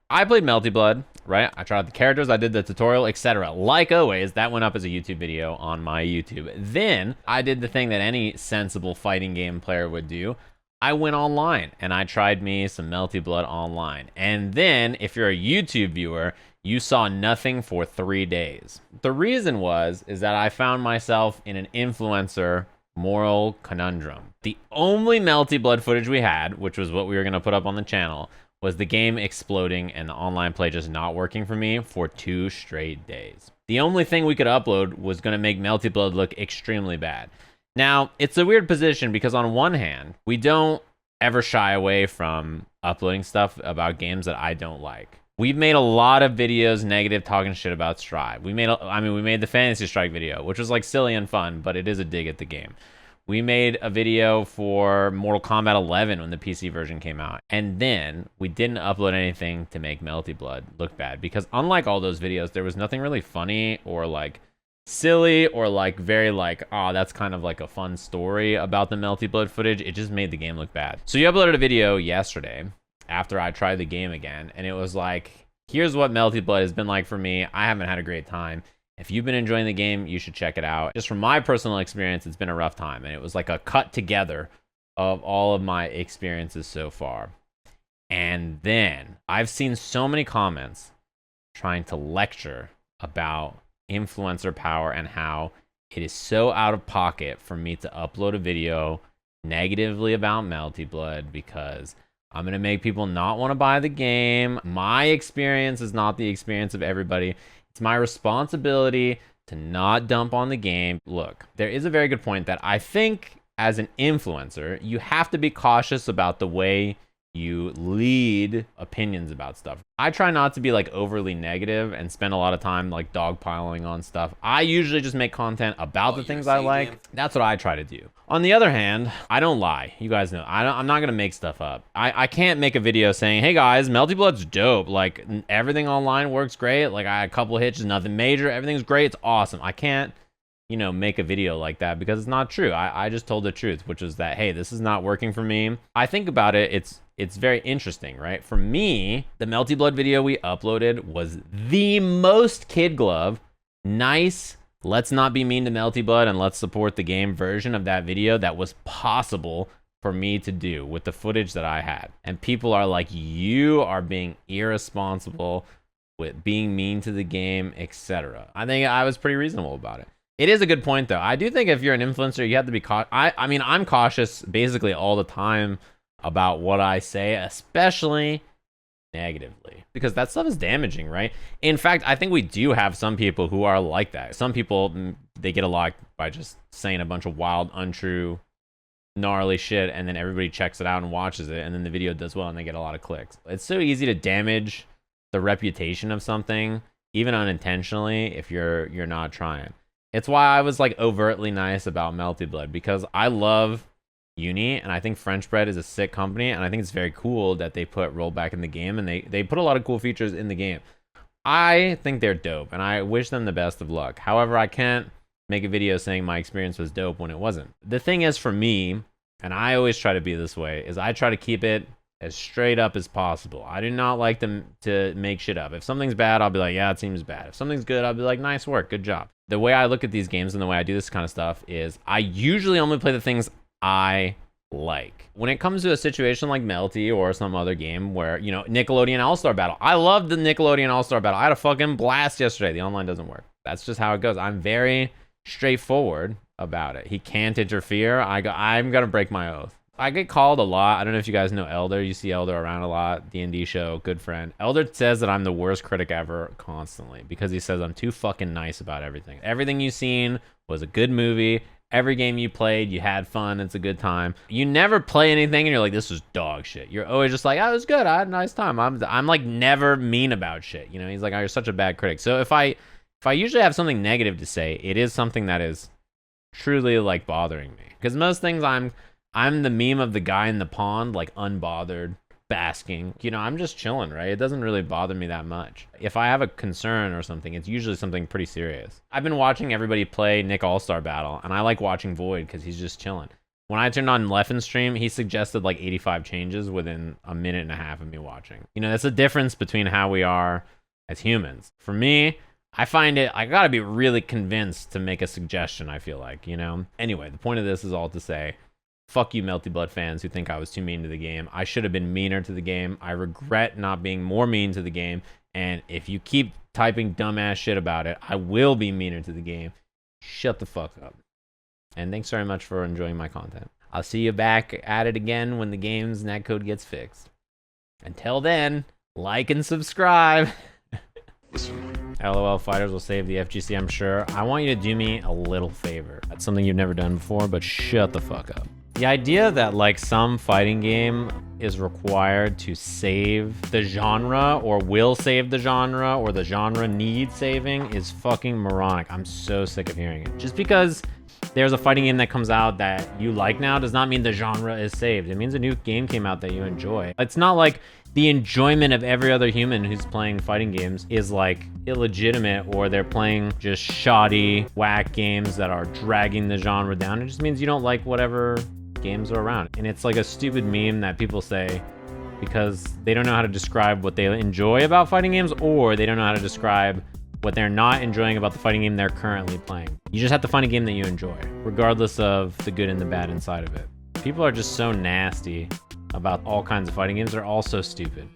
I played Melty Blood, right? I tried out the characters, I did the tutorial, etc. Like always, that went up as a YouTube video on my YouTube. Then I did the thing that any sensible fighting game player would do. I went online and I tried me some Melty Blood online. And then, if you're a YouTube viewer, you saw nothing for 3 days. The reason is that I found myself in an influencer moral conundrum. The only Melty Blood footage we had, which was what we were gonna put up on the channel, was the game exploding and the online play just not working for me for 2 straight days. The only thing we could upload was gonna make Melty Blood look extremely bad. Now, it's a weird position because on one hand, we don't ever shy away from uploading stuff about games that I don't like. We've made a lot of videos negative talking shit about Strive. We made the Fantasy Strike video, which was like silly and fun, but it is a dig at the game. We made a video for Mortal Kombat 11 when the PC version came out. And then we didn't upload anything to make Melty Blood look bad because unlike all those videos, there was nothing really funny or like silly or like very like, oh, that's kind of like a fun story about the Melty Blood footage. It just made the game look bad. So you uploaded a video yesterday after I tried the game again, and it was like, here's what Melty Blood has been like for me. I haven't had a great time. If you've been enjoying the game, you should check it out. Just from my personal experience, it's been a rough time, and it was like a cut together of all of my experiences so far. And then I've seen so many comments trying to lecture about influencer power and how it is so out of pocket for me to upload a video negatively about Melty Blood because I'm going to make people not want to buy the game. My experience is not the experience of everybody. It's my responsibility to not dump on the game. Look, there is a very good point that I think as an influencer, you have to be cautious about the way you lead opinions about stuff. I try not to be like overly negative and spend a lot of time like dogpiling on stuff. I usually just make content about the things I like. That's what I try to do. On the other hand, I don't lie. You guys know, I'm not gonna make stuff up. I can't make a video saying, hey guys, Melty Blood's dope. Like everything online works great. Like I had a couple hitches, nothing major. Everything's great. It's awesome. I can't, make a video like that because it's not true. I just told the truth, which is that, hey, this is not working for me. I think about it, it's very interesting, right? For me, the Melty Blood video we uploaded was the most kid glove, nice, let's not be mean to Melty Blood and let's support the game version of that video that was possible for me to do with the footage that I had. And people are like, you are being irresponsible with being mean to the game, etc. I think I was pretty reasonable about it. It is a good point, though. I do think if you're an influencer, you have to be cautious. I'm cautious basically all the time about what I say, especially negatively, because that stuff is damaging, right? In fact, I think we do have some people who are like that. Some people, they get a lot by just saying a bunch of wild, untrue, gnarly shit, and then everybody checks it out and watches it, and then the video does well, and they get a lot of clicks. It's so easy to damage the reputation of something, even unintentionally, if you're not trying. It's why I was like overtly nice about Melty Blood, because I love Uni and I think French Bread is a sick company, and I think it's very cool that they put rollback in the game, and they put a lot of cool features in the game. I think they're dope and I wish them the best of luck. However, I can't make a video saying my experience was dope when it wasn't. The thing is, for me, and I always try to be this way, is I try to keep it as straight up as possible. I do not like them to make shit up. If something's bad, I'll be like, yeah, it seems bad. If something's good, I'll be like, nice work, good job. The way I look at these games and the way I do this kind of stuff is I usually only play the things I like. When it comes to a situation like Melty or some other game where, Nickelodeon All-Star Battle. I loved the Nickelodeon All-Star Battle. I had a fucking blast yesterday. The online doesn't work. That's just how it goes. I'm very straightforward about it. He can't interfere. I'm gonna break my oath. I get called a lot. I don't know if you guys know Elder. You see Elder around a lot. D&D show, good friend. Elder says that I'm the worst critic ever constantly because he says I'm too fucking nice about everything. Everything you've seen was a good movie. Every game you played, you had fun. It's a good time. You never play anything and you're like, this was dog shit. You're always just like, oh, it was good. I had a nice time. I'm like never mean about shit. He's like, oh, you're such a bad critic. So if I usually have something negative to say, it is something that is truly like bothering me. Because most things I'm the meme of the guy in the pond, like unbothered, basking. I'm just chilling, right? It doesn't really bother me that much. If I have a concern or something, it's usually something pretty serious. I've been watching everybody play Nick All-Star Battle, and I like watching Void because he's just chilling. When I turned on Leffen's stream, he suggested like 85 changes within a minute and a half of me watching. You know, that's the difference between how we are as humans. For me, I find it, I gotta be really convinced to make a suggestion, I feel like, you know? Anyway, the point of this is all to say, fuck you Melty Blood fans who think I was too mean to the game. I should have been meaner to the game. I regret not being more mean to the game. And if you keep typing dumbass shit about it, I will be meaner to the game. Shut the fuck up. And thanks very much for enjoying my content. I'll see you back at it again when the game's netcode gets fixed. Until then, like and subscribe. LOL fighters will save the FGC, I'm sure. I want you to do me a little favor. That's something you've never done before, but shut the fuck up. The idea that like some fighting game is required to save the genre or will save the genre or the genre needs saving is fucking moronic. I'm so sick of hearing it. Just because there's a fighting game that comes out that you like now does not mean the genre is saved. It means a new game came out that you enjoy. It's not like the enjoyment of every other human who's playing fighting games is like illegitimate or they're playing just shoddy, whack games that are dragging the genre down. It just means you don't like whatever games are around. And it's like a stupid meme that people say because they don't know how to describe what they enjoy about fighting games or they don't know how to describe what they're not enjoying about the fighting game they're currently playing. You just have to find a game that you enjoy, regardless of the good and the bad inside of it. People are just so nasty about all kinds of fighting games. They're all so stupid.